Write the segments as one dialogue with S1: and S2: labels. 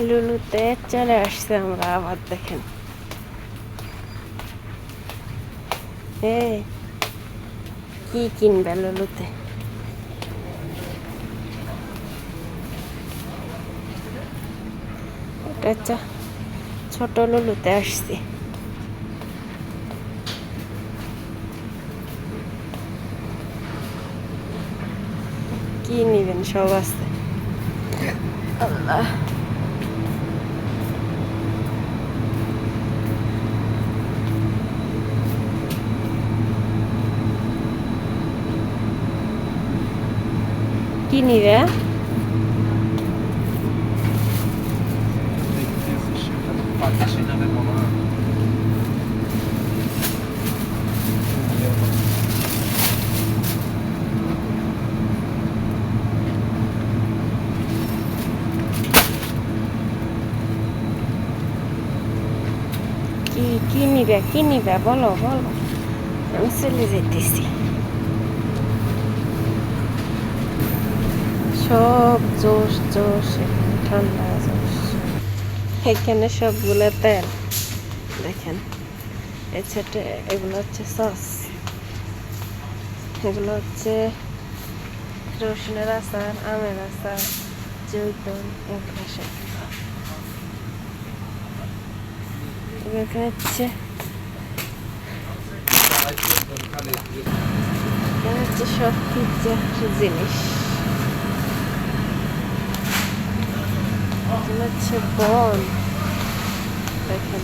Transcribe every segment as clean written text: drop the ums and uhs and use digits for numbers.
S1: লুলুতে চলে আসছে আমরা আবার দেখেন কি কিনবে লুলুতে এটা হচ্ছে ছোট লুলুতে আসছি কি নিবেন সব আছে আল্লাহ কি নিবে কি নিবে বলো বলো আমি চলে যেতেছি সব জোশ জোশ ঠান্ডা জোশ এখানে সবগুলো তেল দেখেন এছাড়া এগুলো হচ্ছে সস এগুলো হচ্ছে রসুনের আচার আমের আচার জৈতুন এগুলো সব এখানে হচ্ছে সব পিৎজা জিনিস হচ্ছে বন দেখেন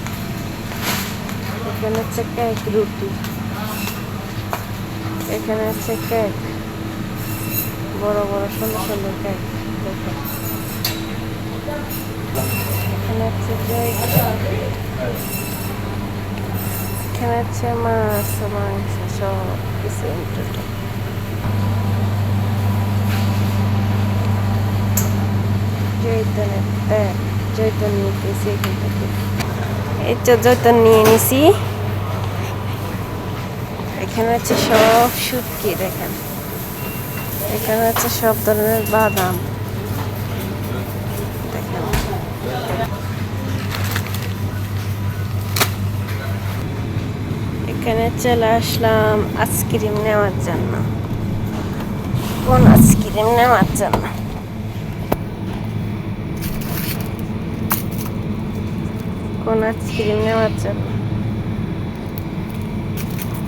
S1: এখানে হচ্ছে কেক রুটি এখানে হচ্ছে কেক বড় বড় সুন্দর সুন্দর কেক দেখেন এখানে হচ্ছে কেক এখানে হচ্ছে মাছ মাংস সব কিছু জৈতনের তেল জৈতন নিতেছি এখান থেকে এই তো জৈতন নিয়ে নিছি এখানে হচ্ছে সব শুটকি দেখেন এখানে হচ্ছে সব ধরনের বাদাম দেখেন এখানে চলে আসলাম আইসক্রিম নেওয়ার জন্য কোন আইসক্রিম নেওয়ার জন্য কোন আইসক্রিম নেওয়ার জন্য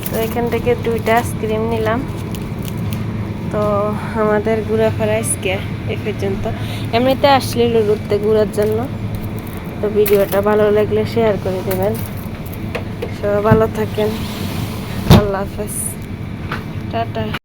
S1: তো এখান থেকে 2টা আইসক্রিম নিলাম তো আমাদের ঘোরাফেরা আজকে এ পর্যন্ত এমনিতে আসলে লুলুতে ঘোরার জন্য তো ভিডিওটা ভালো লাগলে শেয়ার করে দেবেন সবাই ভালো থাকেন আল্লাহ হাফেজ টাটা